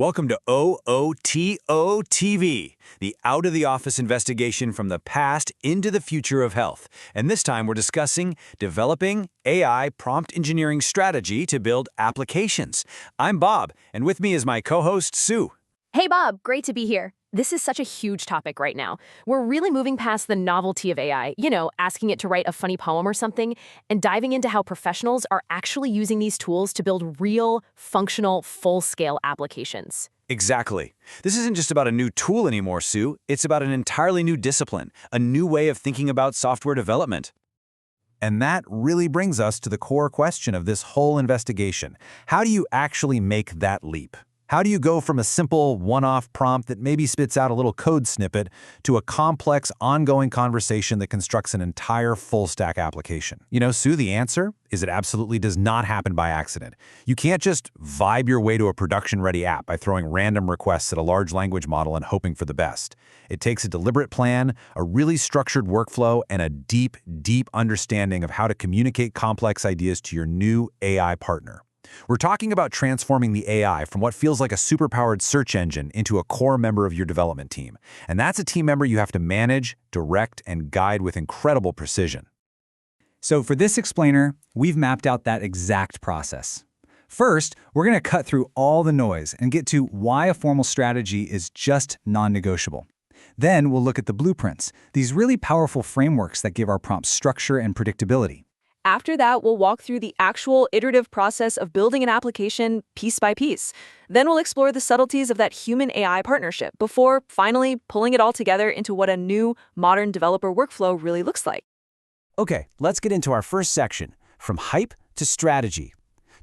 Welcome to OOTO TV, the out-of-the-office investigation from the past into the future of health. And this time we're discussing developing AI prompt engineering strategy to build applications. I'm Bob, and with me is my co-host, Sue. Hey Bob, great to be here. This is such a huge topic right now. We're really moving past the novelty of AI, asking it to write a funny poem or something, and diving into how professionals are actually using these tools to build real, functional, full-scale applications. Exactly. This isn't just about a new tool anymore, Sue. It's about an entirely new discipline, a new way of thinking about software development. And that really brings us to the core question of this whole investigation. How do you actually make that leap? How do you go from a simple one-off prompt that maybe spits out a little code snippet to a complex, ongoing conversation that constructs an entire full-stack application? Sue, the answer is it absolutely does not happen by accident. You can't just vibe your way to a production-ready app by throwing random requests at a large language model and hoping for the best. It takes a deliberate plan, a really structured workflow, and a deep, deep understanding of how to communicate complex ideas to your new AI partner. We're talking about transforming the AI from what feels like a superpowered search engine into a core member of your development team. And that's a team member you have to manage, direct, and guide with incredible precision. So for this explainer, we've mapped out that exact process. First, we're going to cut through all the noise and get to why a formal strategy is just non-negotiable. Then we'll look at the blueprints, these really powerful frameworks that give our prompts structure and predictability. After that, we'll walk through the actual iterative process of building an application piece by piece. Then we'll explore the subtleties of that human-AI partnership before finally pulling it all together into what a new, modern developer workflow really looks like. Okay, let's get into our first section, from hype to strategy.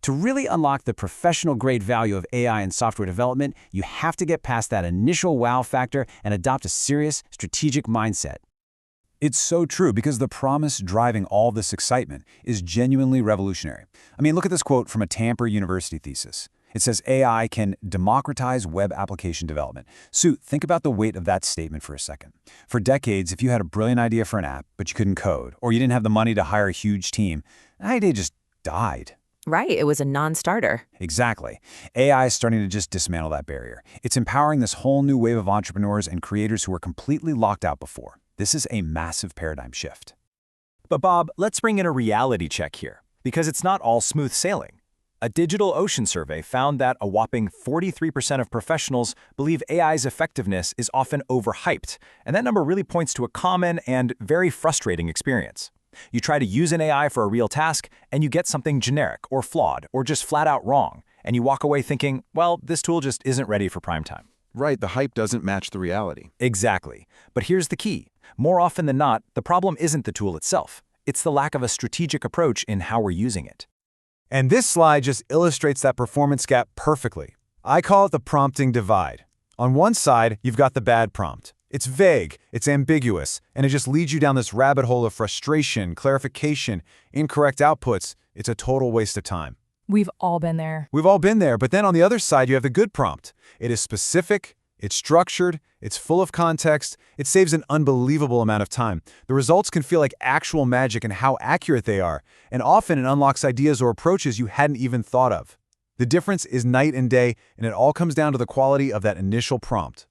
To really unlock the professional-grade value of AI in software development, you have to get past that initial wow factor and adopt a serious, strategic mindset. It's so true because the promise driving all this excitement is genuinely revolutionary. Look at this quote from a Tampere University thesis. It says AI can democratize web application development. Sue, think about the weight of that statement for a second. For decades, if you had a brilliant idea for an app, but you couldn't code, or you didn't have the money to hire a huge team, that idea just died. Right, it was a non-starter. Exactly. AI is starting to just dismantle that barrier. It's empowering this whole new wave of entrepreneurs and creators who were completely locked out before. This is a massive paradigm shift. But Bob, let's bring in a reality check here, because it's not all smooth sailing. A DigitalOcean survey found that a whopping 43% of professionals believe AI's effectiveness is often overhyped, and that number really points to a common and very frustrating experience. You try to use an AI for a real task, and you get something generic or flawed or just flat out wrong, and you walk away thinking, well, this tool just isn't ready for prime time. Right, the hype doesn't match the reality. Exactly. But here's the key. More often than not, the problem isn't the tool itself. It's the lack of a strategic approach in how we're using it. And this slide just illustrates that performance gap perfectly. I call it the prompting divide. On one side, you've got the bad prompt. It's vague, it's ambiguous, and it just leads you down this rabbit hole of frustration, clarification, incorrect outputs. It's a total waste of time. We've all been there. We've all been there, but then on the other side, you have the good prompt. It is specific, it's structured, it's full of context, it saves an unbelievable amount of time. The results can feel like actual magic in how accurate they are, and often it unlocks ideas or approaches you hadn't even thought of. The difference is night and day, and it all comes down to the quality of that initial prompt.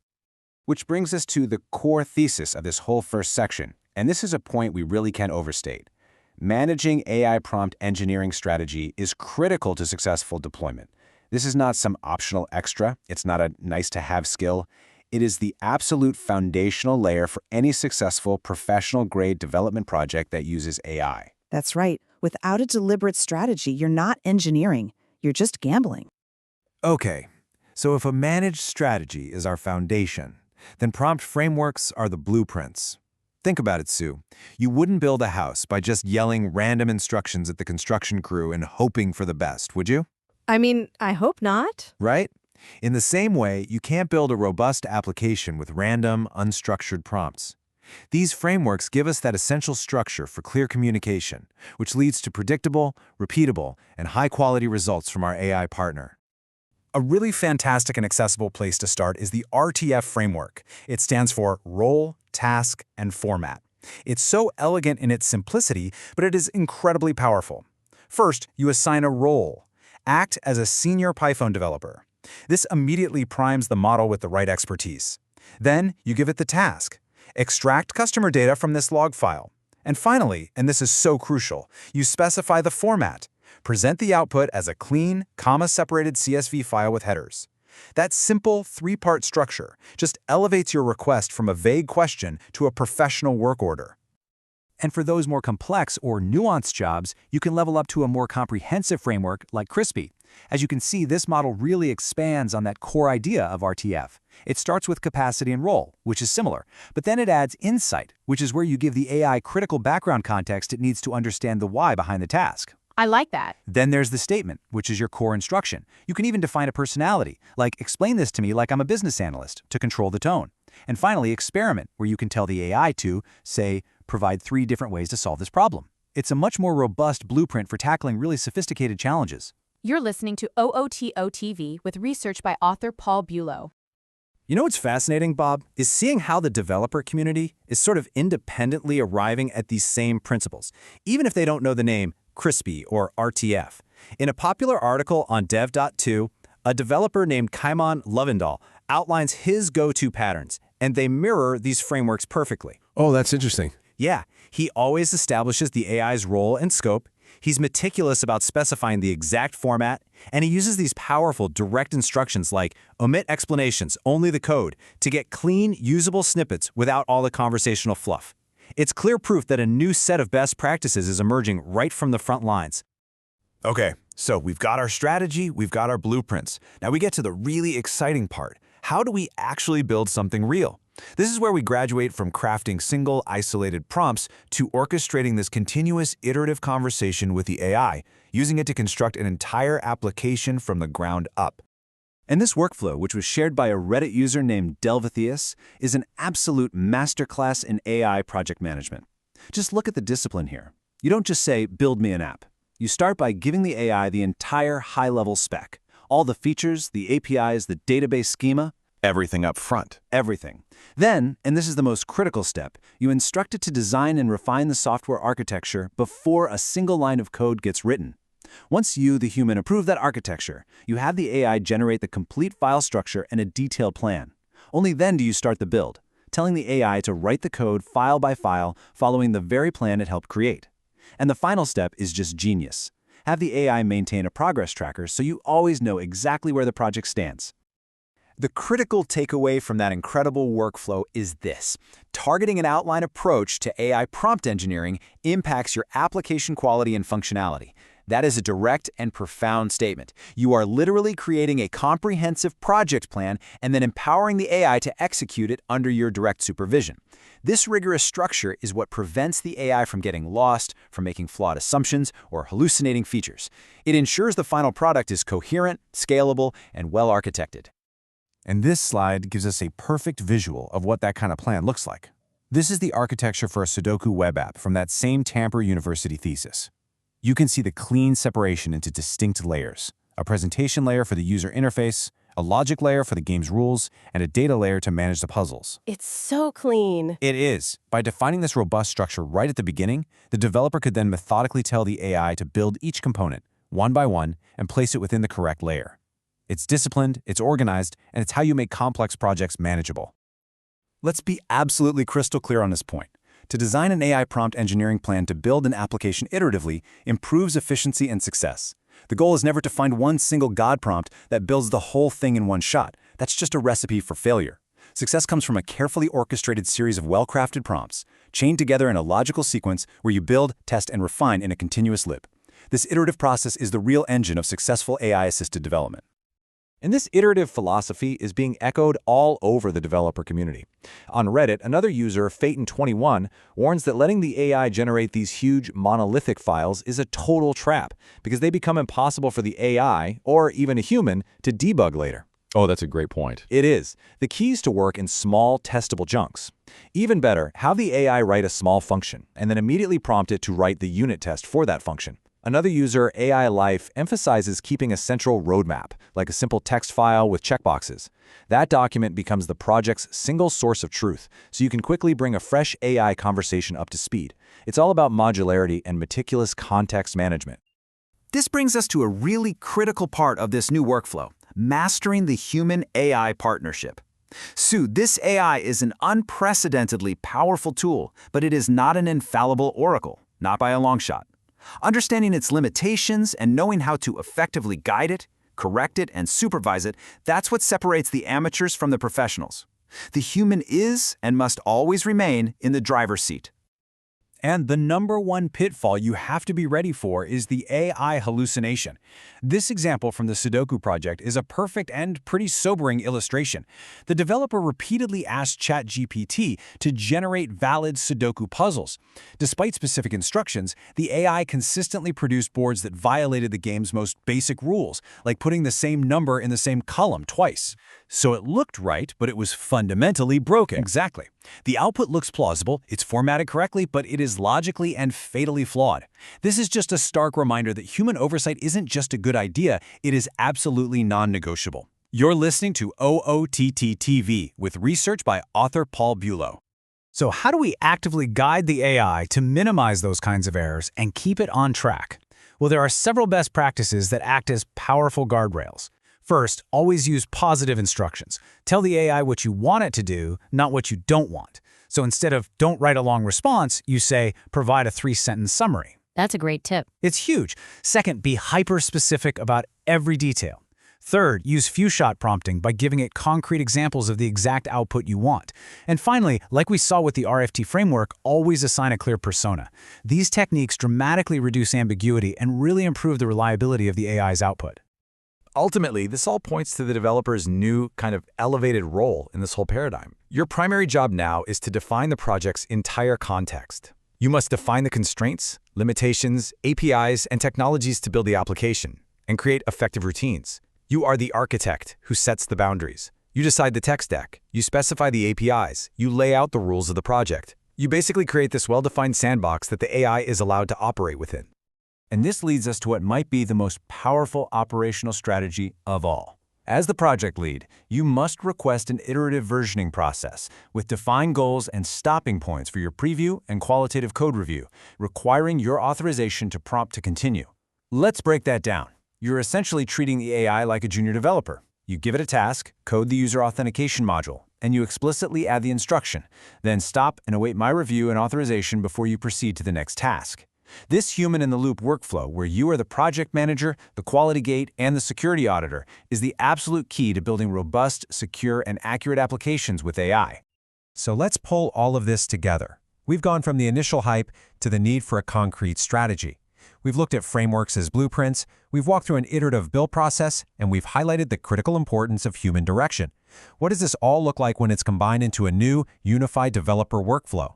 Which brings us to the core thesis of this whole first section, and this is a point we really can't overstate. Managing AI prompt engineering strategy is critical to successful deployment. This is not some optional extra. It's not a nice-to-have skill. It is the absolute foundational layer for any successful professional-grade development project that uses AI. That's right. Without a deliberate strategy, you're not engineering. You're just gambling. Okay, so if a managed strategy is our foundation, then prompt frameworks are the blueprints. Think about it, Sue. You wouldn't build a house by just yelling random instructions at the construction crew and hoping for the best, would you? I hope not. Right? In the same way, you can't build a robust application with random, unstructured prompts. These frameworks give us that essential structure for clear communication, which leads to predictable, repeatable, and high-quality results from our AI partner. A really fantastic and accessible place to start is the RTF framework. It stands for Role, Task, and Format. It's so elegant in its simplicity, but it is incredibly powerful. First, you assign a role. Act as a senior Python developer. This immediately primes the model with the right expertise. Then you give it the task. Extract customer data from this log file. And finally, and this is so crucial, you specify the format. Present the output as a clean, comma-separated CSV file with headers. That simple three-part structure just elevates your request from a vague question to a professional work order. And for those more complex or nuanced jobs, you can level up to a more comprehensive framework like Crispy. As you can see, this model really expands on that core idea of RTF. It starts with capacity and role, which is similar, but then it adds insight, which is where you give the AI critical background context it needs to understand the why behind the task. I like that. Then there's the statement, which is your core instruction. You can even define a personality, like explain this to me like I'm a business analyst, to control the tone. And finally, experiment, where you can tell the AI to, say, provide 3 different ways to solve this problem. It's a much more robust blueprint for tackling really sophisticated challenges. You're listening to OOTO TV with research by author Paul Bulow. You know what's fascinating, Bob, is seeing how the developer community is sort of independently arriving at these same principles, even if they don't know the name Crispy or RTF. In a popular article on Dev.to, a developer named Kaimon Lovendahl outlines his go-to patterns, and they mirror these frameworks perfectly. Oh, that's interesting. Yeah, he always establishes the AI's role and scope. He's meticulous about specifying the exact format, and he uses these powerful, direct instructions like omit explanations, only the code, to get clean, usable snippets without all the conversational fluff. It's clear proof that a new set of best practices is emerging right from the front lines. Okay, so we've got our strategy, we've got our blueprints. Now we get to the really exciting part. How do we actually build something real? This is where we graduate from crafting single, isolated prompts to orchestrating this continuous, iterative conversation with the AI, using it to construct an entire application from the ground up. And this workflow, which was shared by a Reddit user named Delvathius, is an absolute masterclass in AI project management. Just look at the discipline here. You don't just say, build me an app. You start by giving the AI the entire high-level spec, all the features, the APIs, the database schema, Everything up front. everything. Then, and this is the most critical step, you instruct it to design and refine the software architecture before a single line of code gets written. Once you, the human, approve that architecture, you have the AI generate the complete file structure and a detailed plan. Only then do you start the build, telling the AI to write the code file by file, following the very plan it helped create. And the final step is just genius. Have the AI maintain a progress tracker so you always know exactly where the project stands. The critical takeaway from that incredible workflow is this. Targeting an outline approach to AI prompt engineering impacts your application quality and functionality. That is a direct and profound statement. You are literally creating a comprehensive project plan and then empowering the AI to execute it under your direct supervision. This rigorous structure is what prevents the AI from getting lost, from making flawed assumptions, or hallucinating features. It ensures the final product is coherent, scalable, and well-architected. And this slide gives us a perfect visual of what that kind of plan looks like. This is the architecture for a Sudoku web app from that same Tampere University thesis. You can see the clean separation into distinct layers, a presentation layer for the user interface, a logic layer for the game's rules, and a data layer to manage the puzzles. It's so clean. It is. By defining this robust structure right at the beginning, the developer could then methodically tell the AI to build each component, one by one, and place it within the correct layer. It's disciplined, it's organized, and it's how you make complex projects manageable. Let's be absolutely crystal clear on this point. To design an AI prompt engineering plan to build an application iteratively improves efficiency and success. The goal is never to find one single God prompt that builds the whole thing in one shot. That's just a recipe for failure. Success comes from a carefully orchestrated series of well-crafted prompts, chained together in a logical sequence where you build, test, and refine in a continuous loop. This iterative process is the real engine of successful AI-assisted development. And this iterative philosophy is being echoed all over the developer community. On Reddit, another user, Phaeton21, warns that letting the AI generate these huge monolithic files is a total trap because they become impossible for the AI, or even a human, to debug later. Oh, that's a great point. It is. The key is to work in small, testable chunks. Even better, have the AI write a small function, and then immediately prompt it to write the unit test for that function. Another user, AI Life, emphasizes keeping a central roadmap, like a simple text file with checkboxes. That document becomes the project's single source of truth, so you can quickly bring a fresh AI conversation up to speed. It's all about modularity and meticulous context management. This brings us to a really critical part of this new workflow, Mastering the Human-AI Partnership. Sue, this AI is an unprecedentedly powerful tool, but it is not an infallible oracle, not by a long shot. Understanding its limitations and knowing how to effectively guide it, correct it, and supervise it, that's what separates the amateurs from the professionals. The human is and must always remain in the driver's seat. And the number one pitfall you have to be ready for is the AI hallucination. This example from the Sudoku project is a perfect and pretty sobering illustration. The developer repeatedly asked ChatGPT to generate valid Sudoku puzzles. Despite specific instructions, the AI consistently produced boards that violated the game's most basic rules, like putting the same number in the same column twice. So it looked right, but it was fundamentally broken. Exactly. The output looks plausible, it's formatted correctly, but it is logically and fatally flawed. This is just a stark reminder that human oversight isn't just a good idea, it is absolutely non-negotiable. You're listening to OOTT TV with research by author Paul Bulow. So how do we actively guide the AI to minimize those kinds of errors and keep it on track? Well, there are several best practices that act as powerful guardrails. First, always use positive instructions. Tell the AI what you want it to do, not what you don't want. So instead of "don't write a long response," you say "provide a 3-sentence summary." That's a great tip. It's huge. Second, be hyper-specific about every detail. Third, use few-shot prompting by giving it concrete examples of the exact output you want. And finally, like we saw with the RFT framework, always assign a clear persona. These techniques dramatically reduce ambiguity and really improve the reliability of the AI's output. Ultimately, this all points to the developer's new kind of elevated role in this whole paradigm. Your primary job now is to define the project's entire context. You must define the constraints, limitations, APIs, and technologies to build the application, and create effective routines. You are the architect who sets the boundaries. You decide the tech stack, you specify the APIs, you lay out the rules of the project. You basically create this well-defined sandbox that the AI is allowed to operate within. And this leads us to what might be the most powerful operational strategy of all. As the project lead, you must request an iterative versioning process with defined goals and stopping points for your preview and qualitative code review, requiring your authorization to prompt to continue. Let's break that down. You're essentially treating the AI like a junior developer. You give it a task, code the user authentication module, and you explicitly add the instruction. Then stop and await my review and authorization before you proceed to the next task. This human-in-the-loop workflow, where you are the project manager, the quality gate, and the security auditor, is the absolute key to building robust, secure, and accurate applications with AI. So let's pull all of this together. We've gone from the initial hype to the need for a concrete strategy. We've looked at frameworks as blueprints, we've walked through an iterative build process, and we've highlighted the critical importance of human direction. What does this all look like when it's combined into a new, unified developer workflow?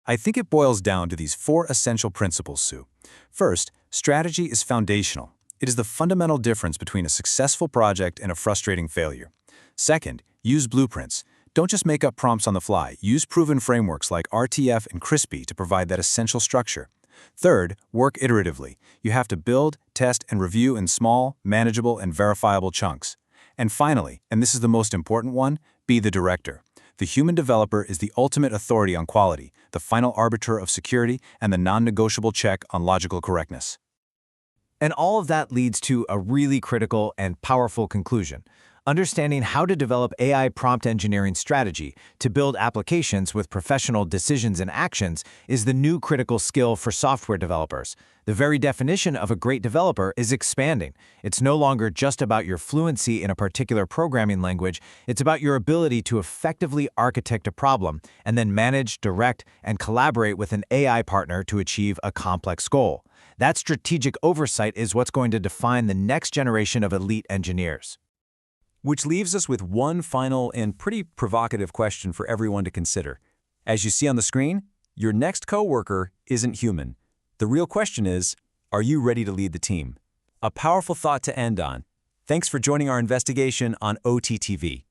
I think it boils down to these 4 essential principles, Sue. First, strategy is foundational. It is the fundamental difference between a successful project and a frustrating failure. Second, use blueprints. Don't just make up prompts on the fly. Use proven frameworks like RTF and Crispy to provide that essential structure. Third, work iteratively. You have to build, test, and review in small, manageable, and verifiable chunks. And finally, and this is the most important one, be the director. The human developer is the ultimate authority on quality, the final arbiter of security, and the non-negotiable check on logical correctness. And all of that leads to a really critical and powerful conclusion. Understanding how to develop AI prompt engineering strategy to build applications with professional decisions and actions is the new critical skill for software developers. The very definition of a great developer is expanding. It's no longer just about your fluency in a particular programming language, it's about your ability to effectively architect a problem and then manage, direct, and collaborate with an AI partner to achieve a complex goal. That strategic oversight is what's going to define the next generation of elite engineers. Which leaves us with one final and pretty provocative question for everyone to consider. As you see on the screen, your next coworker isn't human. The real question is, are you ready to lead the team? A powerful thought to end on. Thanks for joining our investigation on OTTV.